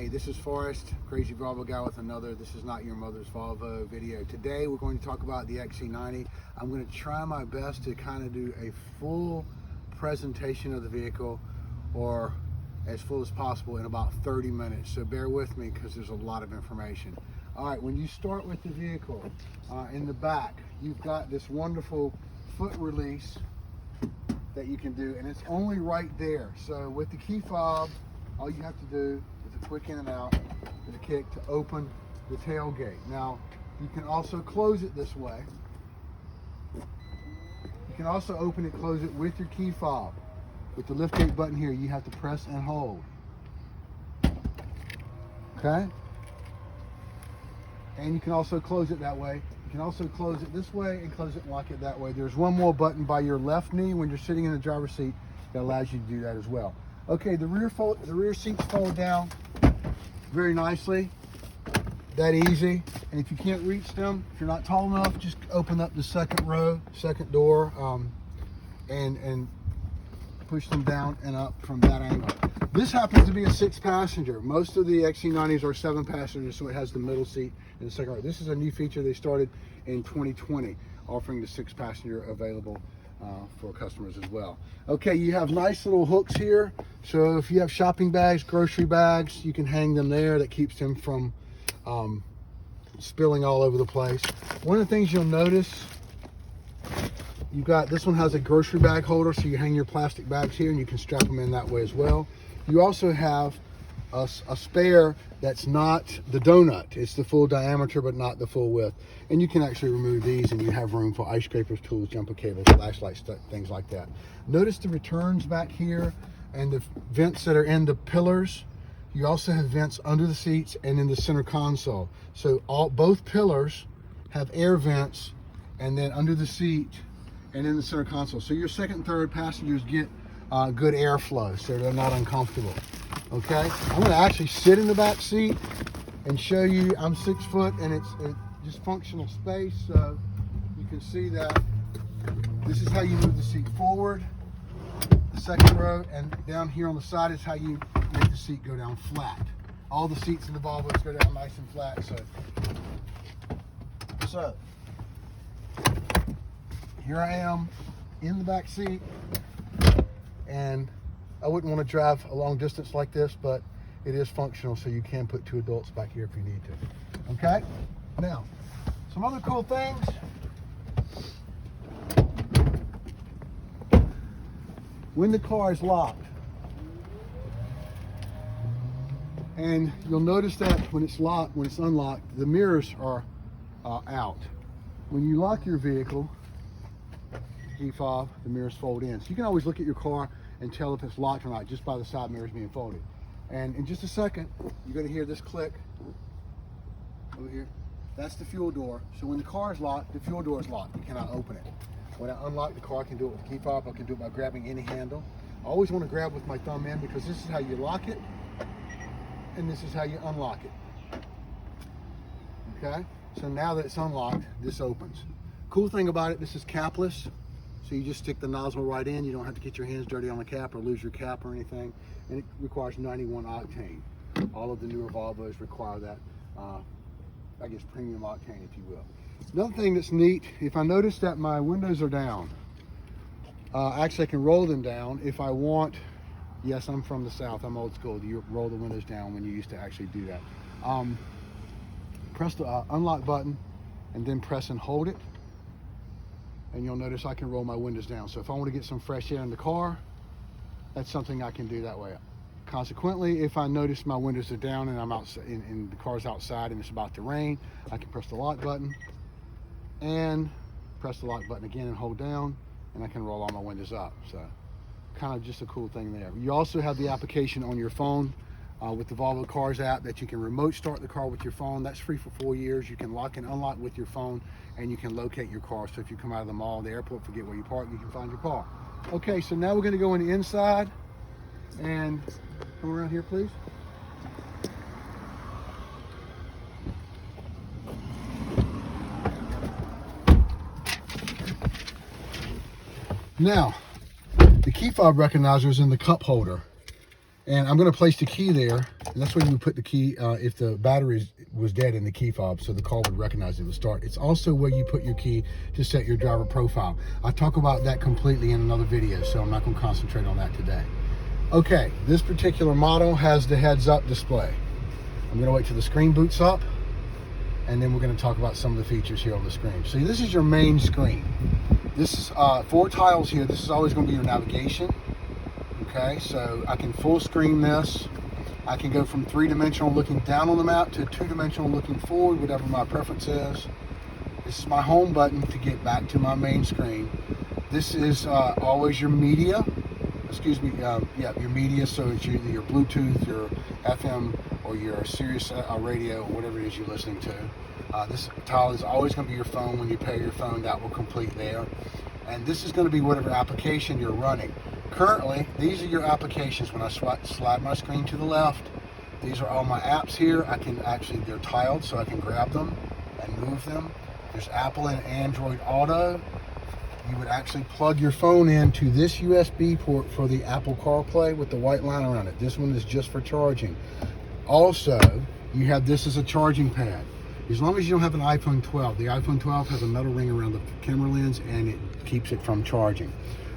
Hey, this is Forrest, Crazy Volvo Guy with another This Is Not Your Mother's Volvo video. Today we're going to talk about the XC90. I'm going to try my best to kind of do a full presentation of the vehicle, or as full as possible, in about 30 minutes. So bear with me because there's a lot of information. All right, when you start with the vehicle, in the back, you've got this wonderful foot release that you can do, and it's only right there. So with the key fob, all you have to do is a quick in and out with a kick to open the tailgate. Now, you can also close it this way. You can also open it, close it with your key fob. With the liftgate button here, you have to press and hold. Okay? And you can also close it that way. You can also close it this way and close it and lock it that way. There's one more button by your left knee when you're sitting in the driver's seat that allows you to do that as well. Okay, the rear seats fold down very nicely, that easy. And if you can't reach them, if you're not tall enough, just open up the second row, second door, and push them down and up from that angle. This happens to be a 6-passenger. Most of the XC90s are 7 passengers, so it has the middle seat in the second row. This is a new feature they started in 2020, offering the 6-passenger available for customers as well. Okay, you have nice little hooks here, so if you have shopping bags, grocery bags, you can hang them there. That keeps them from spilling all over the place. One of the things you'll notice, this one has a grocery bag holder, so you hang your plastic bags here and you can strap them in that way as well. You also have a spare that's not the donut. It's the full diameter but not the full width, and you can actually remove these and you have room for ice scrapers, tools, jumper cables, flashlights, things like that. Notice the returns back here and the vents that are in the pillars. You also have vents under the seats and in the center console, so both pillars have air vents, and then under the seat and in the center console, so your second and third passengers get good airflow, so they're not uncomfortable. Okay, I'm going to actually sit in the back seat and show you. I'm 6 foot, and it's just functional space, so you can see that this is how you move the seat forward, the second row, and down here on the side is how you make the seat go down flat. All the seats in the Volvos go down nice and flat. So here I am in the back seat, and I wouldn't want to drive a long distance like this, but it is functional, so you can put 2 adults back here if you need to. Okay? Now, some other cool things. When the car is locked, and you'll notice that when it's locked, when it's unlocked, the mirrors are out. When you lock your vehicle, key fob, the mirrors fold in. So you can always look at your car and tell if it's locked or not just by the side mirrors being folded. And in just a second, you're going to hear this click over here. That's the fuel door. So when the car is locked, the fuel door is locked. You cannot open it. When I unlock the car, I can do it with the key fob. I can do it by grabbing any handle. I always want to grab with my thumb in, because this is how you lock it, and this is how you unlock it. Okay? So now that it's unlocked, this opens. Cool thing about it, this is capless. So you just stick the nozzle right in. You don't have to get your hands dirty on the cap or lose your cap or anything. And it requires 91 octane. All of the newer Volvos require that, I guess, premium octane, if you will. Another thing that's neat, if I notice that my windows are down, actually I can roll them down if I want. Yes, I'm from the South, I'm old school. You roll the windows down when you used to actually do that. Press the unlock button and then press and hold it, and you'll notice I can roll my windows down. So if I want to get some fresh air in the car, that's something I can do that way. Consequently, if I notice my windows are down and I'm outside and the car's outside and it's about to rain, I can press the lock button and press the lock button again and hold down, and I can roll all my windows up. So kind of just a cool thing there. You also have the application on your phone with the Volvo Cars app that you can remote start the car with your phone. That's free for 4 years. You can lock and unlock with your phone, and you can locate your car. So if you come out of the mall, the airport, forget where you park, you can find your car. Okay, so now we're going to go in the inside, and come around here, please. Now, the key fob recognizer is in the cup holder, and I'm going to place the key there And that's where you would put the key if the battery was dead in the key fob, so the car would recognize it would start. It's also where you put your key to set your driver profile. I talk about that completely in another video, so I'm not going to concentrate on that today. Okay, this particular model has the heads-up display. I'm going to wait till the screen boots up, and then we're going to talk about some of the features here on the screen. So this is your main screen. This is 4 tiles here. This is always going to be your navigation. Okay, so I can full screen this. I can go from 3-dimensional looking down on the map to 2-dimensional looking forward, whatever my preference is. This is my home button to get back to my main screen. This is always your media. Excuse me, yeah, your media. So it's either your Bluetooth, your FM, or your Sirius radio, or whatever it is you're listening to. This tile is always going to be your phone. When you pair your phone, that will complete there. And this is going to be whatever application you're running. Currently, these are your applications. When I slide my screen to the left, these are all my apps here. I can actually, they're tiled, so I can grab them and move them. There's Apple and Android Auto. You would actually plug your phone into this USB port for the Apple CarPlay with the white line around it. This one is just for charging. Also, you have this as a charging pad. As long as you don't have an iPhone 12, the iPhone 12 has a metal ring around the camera lens and it keeps it from charging.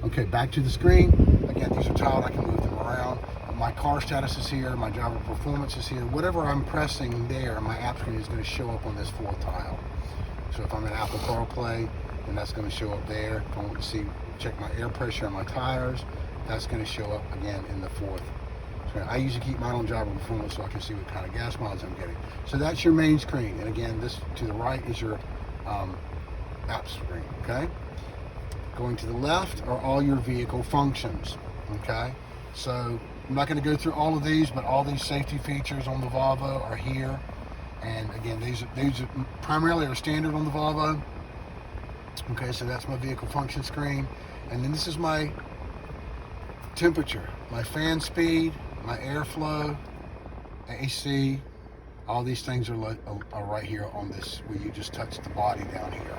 Okay, back to the screen. Again, these are tiled, I can move them around. My car status is here, my driver performance is here. Whatever I'm pressing there, my app screen is going to show up on this 4th tile. So if I'm in Apple CarPlay, then that's going to show up there. If I want to see, check my air pressure on my tires, that's going to show up again in the 4th. I usually keep mine on driver performance so I can see what kind of gas mileage I'm getting. So that's your main screen. And again, this to the right is your app screen, okay? Going to the left are all your vehicle functions, okay? So I'm not going to go through all of these, but all these safety features on the Volvo are here. And again, these are primarily are standard on the Volvo. Okay, so that's my vehicle function screen. And then this is my temperature, my fan speed, my airflow, AC, all these things are right here on this, where you just touch the body down here.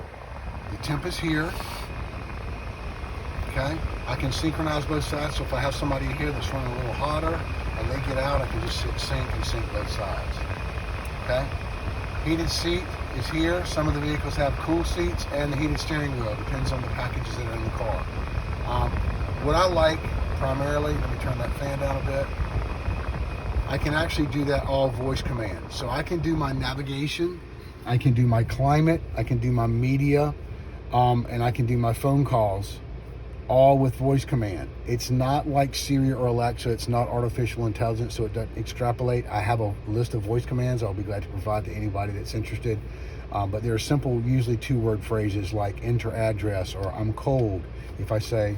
The temp is here. Okay, I can synchronize both sides, so if I have somebody here that's running a little hotter and they get out, I can just sync both sides. Okay, heated seat is here. Some of the vehicles have cool seats and the heated steering wheel, depends on the packages that are in the car. What I like primarily, let me turn that fan down a bit, I can actually do that all voice command. So I can do my navigation, I can do my climate, I can do my media, and I can do my phone calls, all with voice command. It's not like Siri or Alexa, it's not artificial intelligence, so it doesn't extrapolate. I have a list of voice commands I'll be glad to provide to anybody that's interested. But they're simple, usually 2-word phrases like enter address or I'm cold. If I say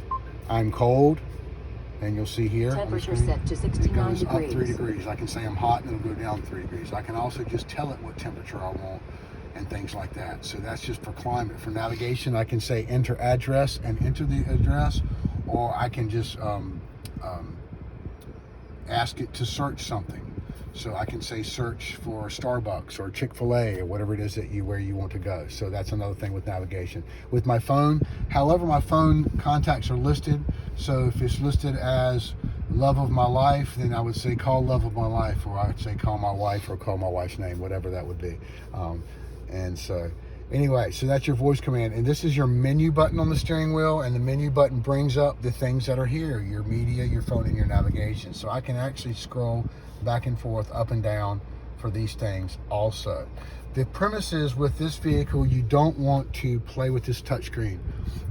I'm cold, and you'll see here, temperature set to 69 it goes degrees. up 3 degrees. I can say I'm hot and it'll go down 3 degrees. I can also just tell it what temperature I want and things like that. So that's just for climate. For navigation, I can say enter address and enter the address, or I can just ask it to search something. So I can say search for Starbucks or Chick-fil-A or whatever it is that where you want to go. So that's another thing with navigation. With my phone, however, my phone contacts are listed. So if it's listed as love of my life, then I would say call love of my life, or I would say call my wife or call my wife's name, whatever that would be. And so anyway, so that's your voice command. And this is your menu button on the steering wheel, and the menu button brings up the things that are here, your media, your phone, and your navigation. So I can actually scroll back and forth, up and down for these things also. The premise is with this vehicle, you don't want to play with this touchscreen,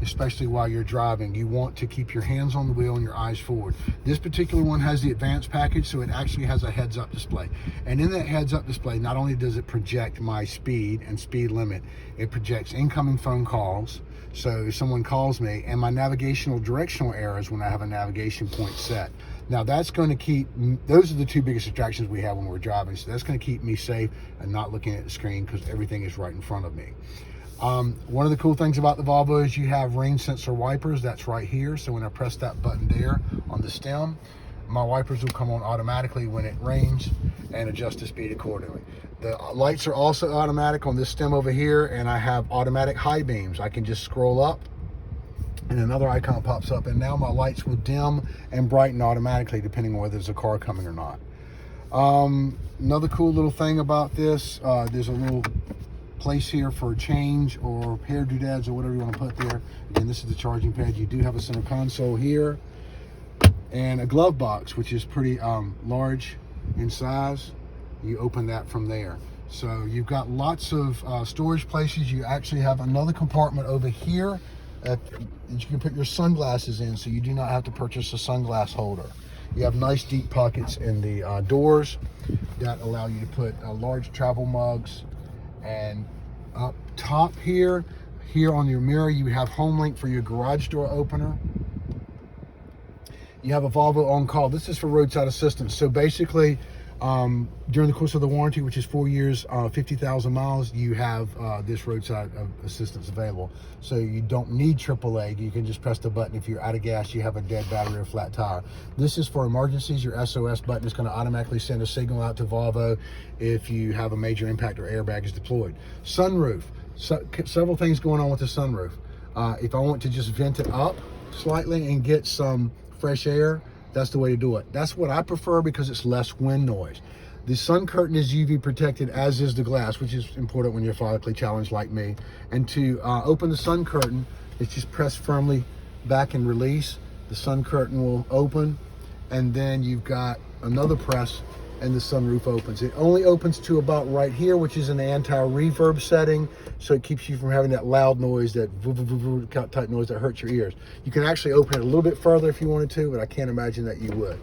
especially while you're driving. You want to keep your hands on the wheel and your eyes forward. This particular one has the advanced package, so it actually has a heads-up display. And in that heads-up display, not only does it project my speed and speed limit, it projects incoming phone calls. So if someone calls me, and my navigational directional arrows when I have a navigation point set. Now that's going to keep, those are the 2 biggest distractions we have when we're driving. So that's going to keep me safe and not looking at the screen because everything is right in front of me. One of the cool things about the Volvo is you have rain sensor wipers. That's right here. So when I press that button there on the stem, my wipers will come on automatically when it rains and adjust the speed accordingly. The lights are also automatic on this stem over here, and I have automatic high beams. I can just scroll up and another icon pops up, and now my lights will dim and brighten automatically depending on whether there's a car coming or not. Another cool little thing about this, there's a little place here for a change or hair doodads or whatever you want to put there. And this is the charging pad. You do have a center console here and a glove box, which is pretty large in size. You open that from there. So you've got lots of storage places. You actually have another compartment over here that you can put your sunglasses in, so you do not have to purchase a sunglass holder. You have nice deep pockets in the doors that allow you to put large travel mugs. And up top here on your mirror, you have home link for your garage door opener. You have a Volvo on call. This is for roadside assistance. So basically, during the course of the warranty, which is 4 years, 50,000 miles, you have this roadside assistance available. So you don't need AAA. You can just press the button. If you're out of gas, you have a dead battery or flat tire. This is for emergencies. Your SOS button is going to automatically send a signal out to Volvo if you have a major impact or airbag is deployed. Sunroof. Several things going on with the sunroof. If I want to just vent it up slightly and get some fresh air, that's the way to do it. That's what I prefer because it's less wind noise. The sun curtain is UV protected, as is the glass, which is important when you're physically challenged like me. And to open the sun curtain, it's just press firmly back and release. The sun curtain will open, and then you've got another press and the sunroof opens. It only opens to about right here, which is an anti-reverb setting, so it keeps you from having that loud noise, that type noise that hurts your ears. You can actually open it a little bit further if you wanted to, but I can't imagine that you would.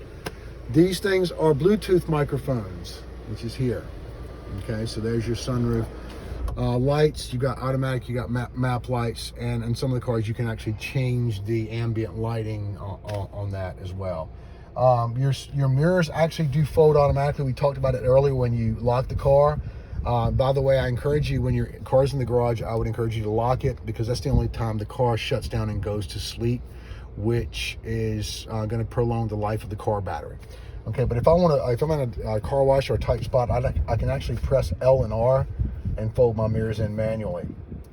These things are Bluetooth microphones, which is here. Okay, so there's your sunroof. Lights, you got automatic, you got map lights, and in some of the cars you can actually change the ambient lighting on that as well. Your mirrors actually do fold automatically. We talked about it earlier when you lock the car. By the way, I encourage you, when your car's in the garage, I would encourage you to lock it, because that's the only time the car shuts down and goes to sleep, which is going to prolong the life of the car battery. Okay, but if I'm in a car wash or a tight spot, I can actually press L and R and fold my mirrors in manually.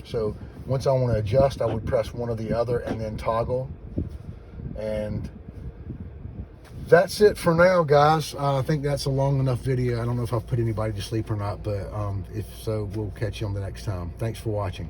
So once I want to adjust, I would press one or the other and then toggle. And that's it for now, guys. I think that's a long enough video. I don't know if I've put anybody to sleep or not, but if so, we'll catch you on the next time. Thanks for watching.